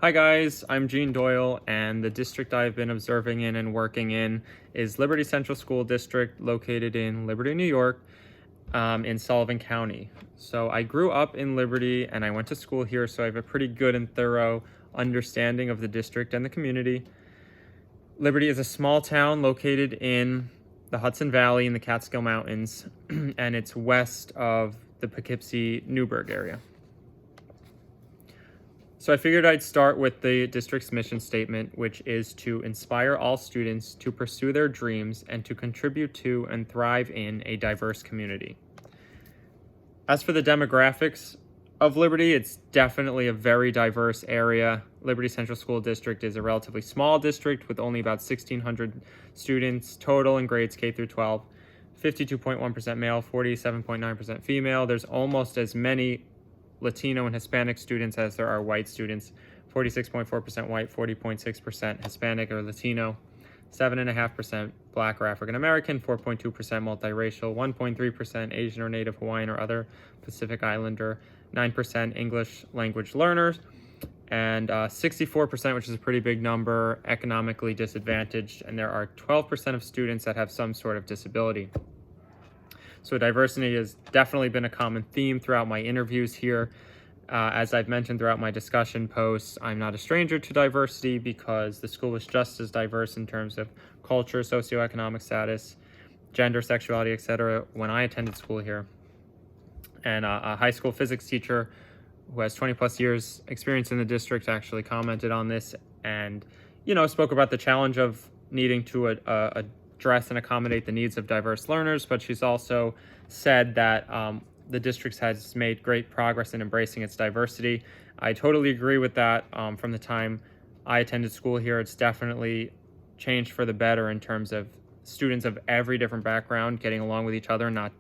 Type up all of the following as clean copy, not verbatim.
Hi guys, I'm Gene Doyle, and the district I've been observing in and working in is Liberty Central School District, located in Liberty, New York, in Sullivan County. So I grew up in Liberty and I went to school here, so I have a pretty good and thorough understanding of the district and the community. Liberty is a small town located in the Hudson Valley in the Catskill Mountains, and it's west of the Poughkeepsie-Newburgh area. So I figured I'd start with the district's mission statement, which is to inspire all students to pursue their dreams and to contribute to and thrive in a diverse community. As for the demographics of Liberty, it's definitely a very diverse area. Liberty Central School District is a relatively small district with only about 1,600 students total in grades K through 12, 52.1% male, 47.9% female. There's almost as many Latino and Hispanic students as there are white students. 46.4% white, 40.6% Hispanic or Latino, 7.5% Black or African American, 4.2% multiracial, 1.3% Asian or Native Hawaiian or other Pacific Islander, 9% English language learners, and 64%, which is a pretty big number, economically disadvantaged, and there are 12% of students that have some sort of disability. So diversity has definitely been a common theme throughout my interviews here. As I've mentioned throughout my discussion posts, I'm not a stranger to diversity because the school was just as diverse in terms of culture, socioeconomic status, gender, sexuality, etc. when I attended school here. And a high school physics teacher who has 20 plus years experience in the district actually commented on this and, spoke about the challenge of needing to address and accommodate the needs of diverse learners, but she's also said that the district has made great progress in embracing its diversity. I totally agree with that. From the time I attended school here, it's definitely changed for the better in terms of students of every different background getting along with each other, not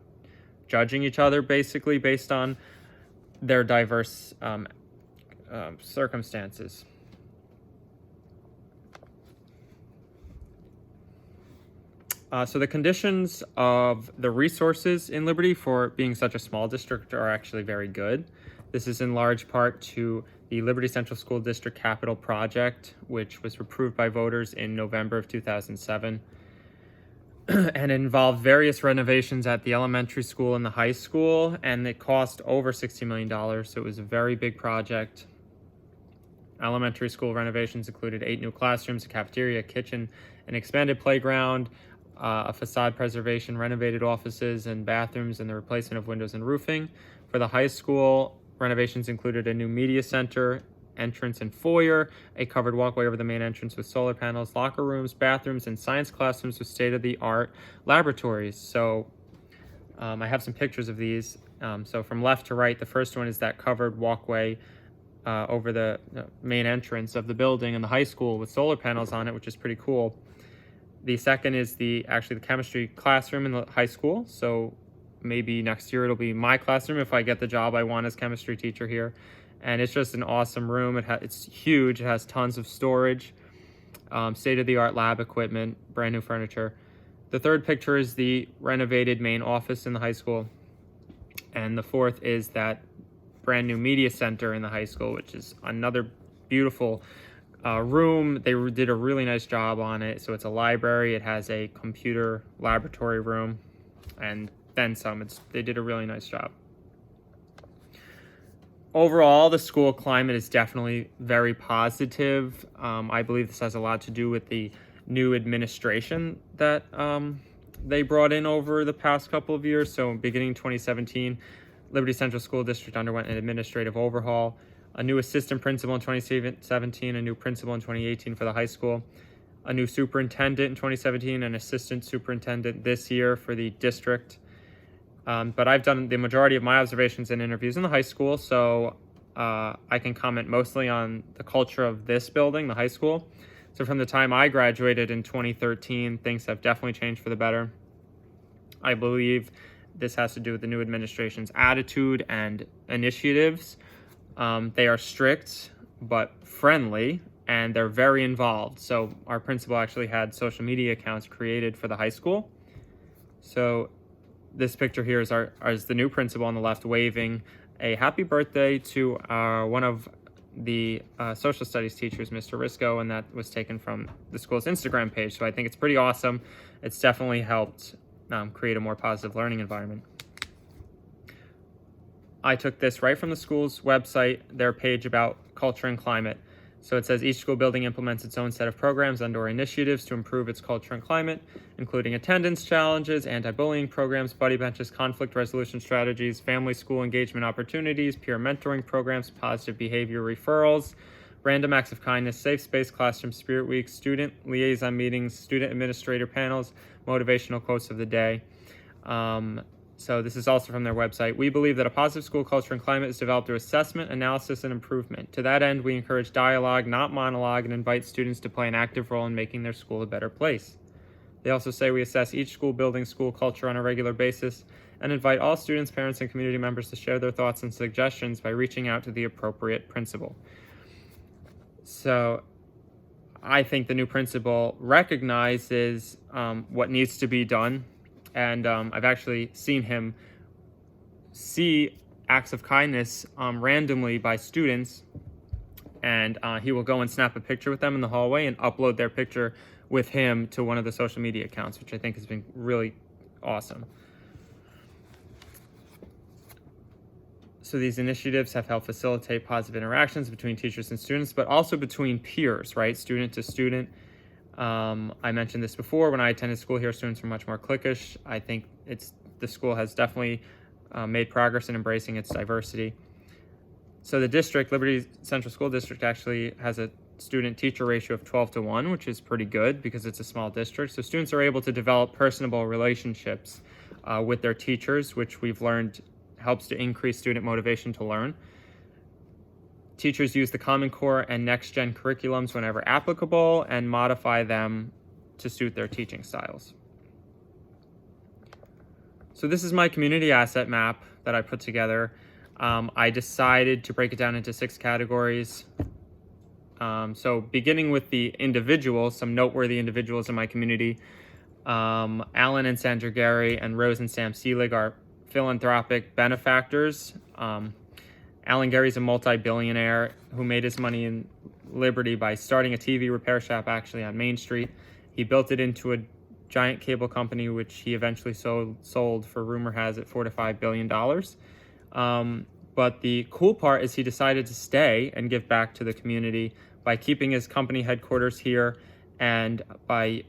judging each other basically based on their diverse circumstances. So the conditions of the resources in Liberty for being such a small district are actually very good. This is in large part to the Liberty Central School District Capital Project, which was approved by voters in November of 2007. And it involved various renovations at the elementary school and the high school, and it cost over $60 million, so it was a very big project. Elementary school renovations included 8 new classrooms, a cafeteria, a kitchen, an expanded playground, a facade preservation, renovated offices and bathrooms, and the replacement of windows and roofing. For the high school, renovations included a new media center, entrance and foyer, a covered walkway over the main entrance with solar panels, locker rooms, bathrooms, and science classrooms with state-of-the-art laboratories. So I have some pictures of these. So from left to right, the first one is that covered walkway over the main entrance of the building in the high school with solar panels on it, which is pretty cool. The second is the chemistry classroom in the high school. So maybe next year it'll be my classroom if I get the job I want as chemistry teacher here. And it's just an awesome room. It's huge. It has tons of storage, state-of-the-art lab equipment, brand new furniture. The third picture is the renovated main office in the high school. And the fourth is that brand new media center in the high school, which is another beautiful room. They did a really nice job on it. So it's a library. It has a computer laboratory room and then some. They did a really nice job. Overall, the school climate is definitely very positive. I believe this has a lot to do with the new administration that they brought in over the past couple of years. So beginning 2017, Liberty Central School District underwent an administrative overhaul. A new assistant principal in 2017, a new principal in 2018 for the high school, a new superintendent in 2017, an assistant superintendent this year for the district. But I've done the majority of my observations and interviews in the high school, so I can comment mostly on the culture of this building, the high school. So from the time I graduated in 2013, things have definitely changed for the better. I believe this has to do with the new administration's attitude and initiatives. They are strict but friendly, and they're very involved. So our principal actually had social media accounts created for the high school. So this picture here is the new principal on the left waving a happy birthday to one of the social studies teacher is Mr. Risco, and that was taken from the school's Instagram page. So I think it's pretty awesome. It's definitely helped create a more positive learning environment. I took this right from the school's website, their page about culture and climate. So it says each school building implements its own set of programs and/or initiatives to improve its culture and climate, including attendance challenges, anti-bullying programs, buddy benches, conflict resolution strategies, family-school engagement opportunities, peer mentoring programs, positive behavior referrals, random acts of kindness, safe space classroom spirit weeks, student liaison meetings, student administrator panels, motivational quotes of the day. So this is also from their website. We believe that a positive school culture and climate is developed through assessment, analysis, and improvement. To that end, we encourage dialogue, not monologue, and invite students to play an active role in making their school a better place. They also say we assess each school building school culture on a regular basis and invite all students, parents, and community members to share their thoughts and suggestions by reaching out to the appropriate principal. So I think the new principal recognizes what needs to be done. And I've actually seen him see acts of kindness randomly by students, and he will go and snap a picture with them in the hallway and upload their picture with him to one of the social media accounts, which I think has been really awesome. So these initiatives have helped facilitate positive interactions between teachers and students, but also between peers, right? Student to student. I mentioned this before. When I attended school here, students were much more cliquish. I think the school has definitely made progress in embracing its diversity. So the district, Liberty Central School District, actually has a student-teacher ratio of 12-1, which is pretty good because it's a small district. So students are able to develop personable relationships with their teachers, which we've learned helps to increase student motivation to learn. Teachers use the Common Core and Next-Gen curriculums whenever applicable and modify them to suit their teaching styles. So this is my community asset map that I put together. I decided to break it down into 6 categories. So beginning with the individuals, some noteworthy individuals in my community, Alan and Sandra Gary and Rose and Sam Seelig are philanthropic benefactors. Alan Gary's a multi-billionaire who made his money in Liberty by starting a TV repair shop actually on Main Street. He built it into a giant cable company, which he eventually sold for, rumor has it, $4 to $5 billion. But the cool part is he decided to stay and give back to the community by keeping his company headquarters here and by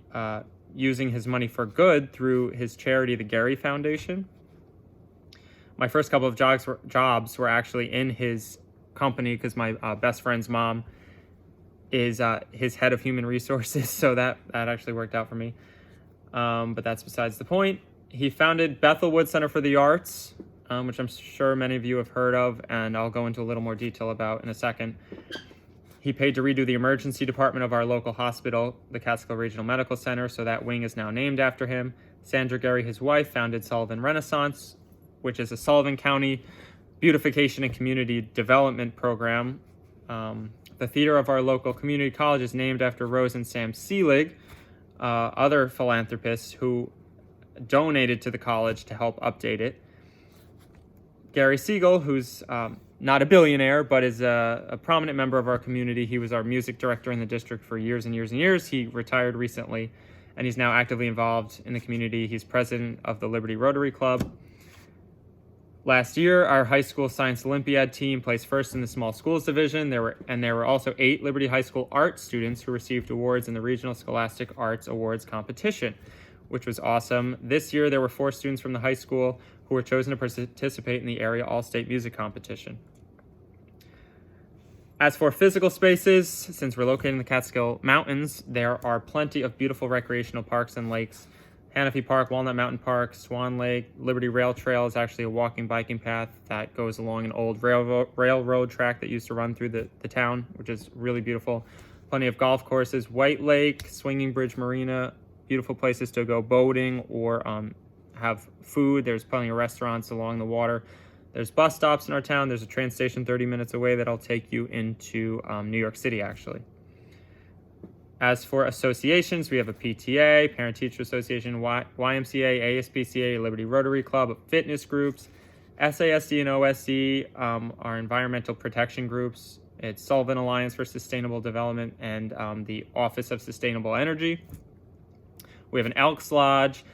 using his money for good through his charity, the Gary Foundation. My first couple of jobs were actually in his company because my best friend's mom is his head of human resources, so that actually worked out for me. But that's besides the point. He founded Bethelwood Center for the Arts, which I'm sure many of you have heard of, and I'll go into a little more detail about in a second. He paid to redo the emergency department of our local hospital, the Catskill Regional Medical Center, so that wing is now named after him. Sandra Gary, his wife, founded Sullivan Renaissance, which is a Sullivan County beautification and community development program. The theater of our local community college is named after Rose and Sam Seelig, other philanthropists who donated to the college to help update it. Gary Siegel, who's not a billionaire, but is a prominent member of our community. He was our music director in the district for years and years and years. He retired recently, and he's now actively involved in the community. He's president of the Liberty Rotary Club. Last year, our high school science Olympiad team placed first in the small schools division. There were also 8 Liberty High School art students who received awards in the Regional Scholastic Arts Awards competition, which was awesome. This year, there were 4 students from the high school who were chosen to participate in the area all-state music competition. As for physical spaces, since we're located in the Catskill Mountains, there are plenty of beautiful recreational parks and lakes. Hannafy Park, Walnut Mountain Park, Swan Lake, Liberty Rail Trail is actually a walking biking path that goes along an old railroad track that used to run through the town, which is really beautiful. Plenty of golf courses, White Lake, Swinging Bridge Marina, beautiful places to go boating or have food. There's plenty of restaurants along the water. There's bus stops in our town. There's a train station 30 minutes away that'll take you into New York City, actually. As for associations, we have a PTA, Parent-Teacher Association, YMCA, ASPCA, Liberty Rotary Club, fitness groups, SASD and OSD are environmental protection groups. It's Sullivan Alliance for Sustainable Development and the Office of Sustainable Energy. We have an Elks Lodge,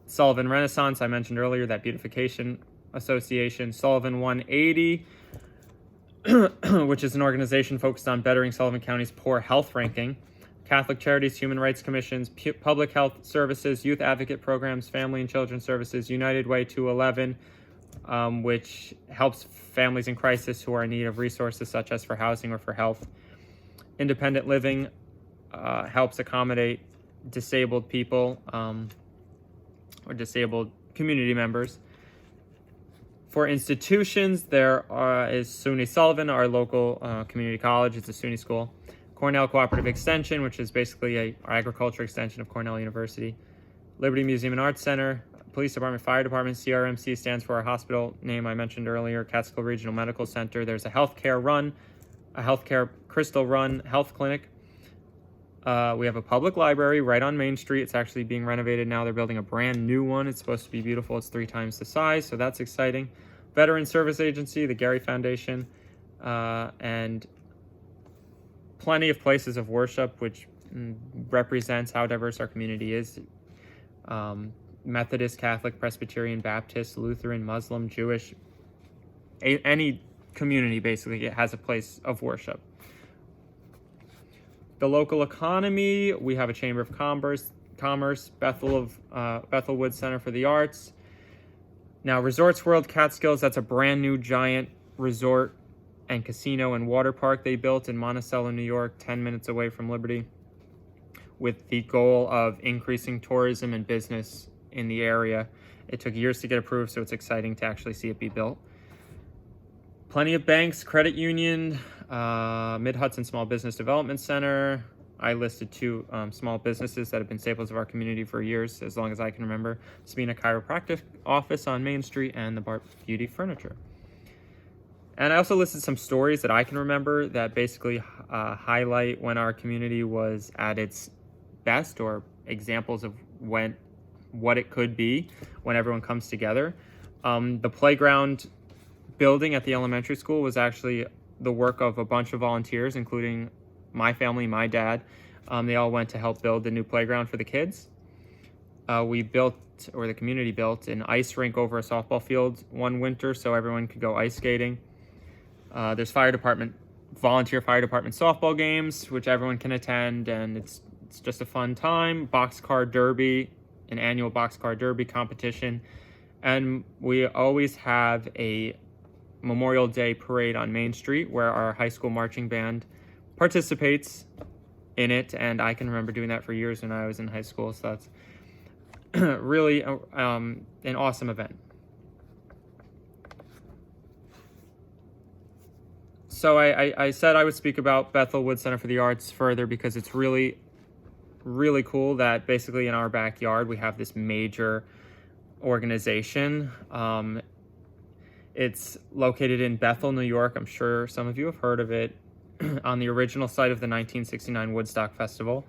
Sullivan Renaissance, I mentioned earlier, that beautification association, Sullivan 180, which is an organization focused on bettering Sullivan County's poor health ranking, Catholic Charities, Human Rights Commissions, Public Health Services, Youth Advocate Programs, Family and Children Services, United Way 211, which helps families in crisis who are in need of resources such as for housing or for health. Independent Living helps accommodate disabled people or disabled community members. For institutions, there is SUNY Sullivan, our local community college. It's a SUNY school. Cornell Cooperative Extension, which is basically an agriculture extension of Cornell University. Liberty Museum and Arts Center. Police Department, Fire Department. CRMC stands for our hospital name I mentioned earlier, Catskill Regional Medical Center. There's a healthcare Crystal Run health clinic. We have a public library right on Main Street. It's actually being renovated now. They're building a brand new one. It's supposed to be beautiful. It's 3 times the size, so that's exciting. Veteran Service Agency, the Gary Foundation, and plenty of places of worship, which represents how diverse our community is. Methodist, Catholic, Presbyterian, Baptist, Lutheran, Muslim, Jewish, any community basically has a place of worship. The local economy, we have a Chamber of Commerce, Bethelwood Center for the Arts. Now, Resorts World Catskills, that's a brand new giant resort and casino and water park they built in Monticello, New York, 10 minutes away from Liberty, with the goal of increasing tourism and business in the area. It took years to get approved, so it's exciting to actually see it be built. Plenty of banks, credit union, Mid-Hudson Small Business Development Center. I listed 2 small businesses that have been staples of our community for years, as long as I can remember. Sabina Chiropractic Office on Main Street and the Bart Beauty Furniture. And I also listed some stories that I can remember that basically highlight when our community was at its best, or examples of what it could be when everyone comes together. The playground building at the elementary school was actually the work of a bunch of volunteers, including my family, my dad. They all went to help build the new playground for the kids. The community built an ice rink over a softball field one winter so everyone could go ice skating. There's volunteer fire department softball games, which everyone can attend, and it's just a fun time. Boxcar derby, an annual boxcar derby competition. And we always have a Memorial Day parade on Main Street where our high school marching band participates in it, and I can remember doing that for years when I was in high school, so that's really an awesome event. So I said I would speak about Bethelwood Center for the Arts further because it's really, really cool that basically in our backyard we have this major organization. It's located in Bethel, New York. I'm sure some of you have heard of it. On the original site of the 1969 Woodstock Festival.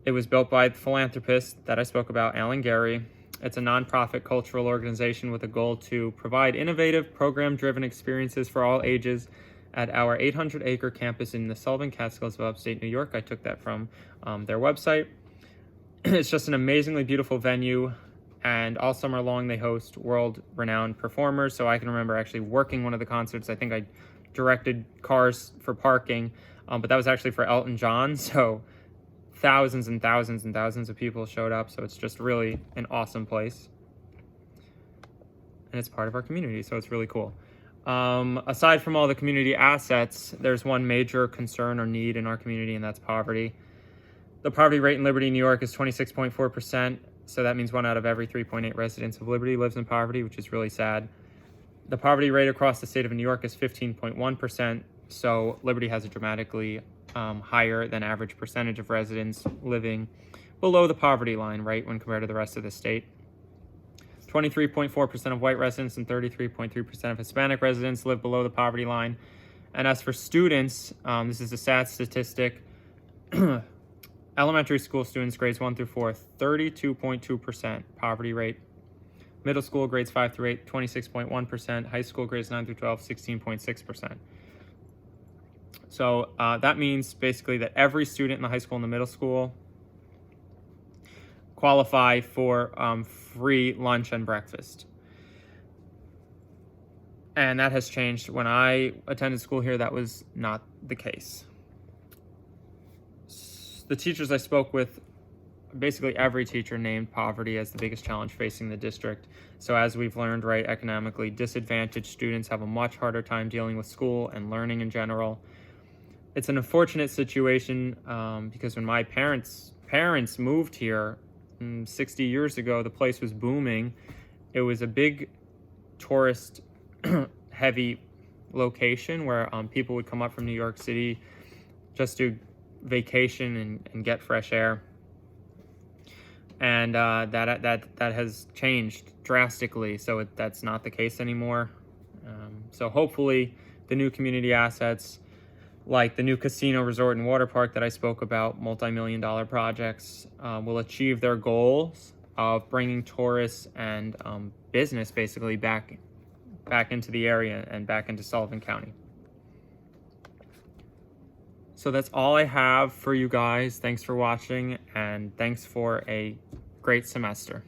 It was built by the philanthropist that I spoke about, Alan Gary. It's a nonprofit cultural organization with a goal to provide innovative, program-driven experiences for all ages at our 800-acre campus in the Sullivan Catskills of upstate New York. I took that from their website. It's just an amazingly beautiful venue, and all summer long they host world-renowned performers. So I can remember actually working one of the concerts. I think I directed cars for parking, but that was actually for Elton John, so thousands and thousands and thousands of people showed up, so it's just really an awesome place, and it's part of our community, so it's really cool. Aside from all the community assets, there's one major concern or need in our community, and that's poverty. The poverty rate in Liberty, New York is 26.4%, so that means 1 out of every 3.8 residents of Liberty lives in poverty, which is really sad. The poverty rate across the state of New York is 15.1%, so Liberty has a dramatically higher than average percentage of residents living below the poverty line, right, when compared to the rest of the state. 23.4% of white residents and 33.3% of Hispanic residents live below the poverty line. And as for students, this is a sad statistic. Elementary school students, grades 1 through 4, 32.2% poverty rate. Middle school, grades 5 through 8, 26.1%. High school, grades 9 through 12, 16.6%. So that means basically that every student in the high school and the middle school qualify for free lunch and breakfast. And that has changed. When I attended school here, that was not the case. The teachers I spoke with, basically every teacher named poverty as the biggest challenge facing the district. So as we've learned, right, economically disadvantaged students have a much harder time dealing with school and learning in general. It's an unfortunate situation because when my parents moved here 60 years ago, the place was booming. It was a big tourist heavy location where people would come up from New York City just to vacation and get fresh air. And that has changed drastically, so that's not the case anymore. So hopefully the new community assets, like the new casino, resort, and water park that I spoke about, multi-million-dollar projects, will achieve their goals of bringing tourists and business basically back into the area and back into Sullivan County. So that's all I have for you guys. Thanks for watching, and thanks for a great semester.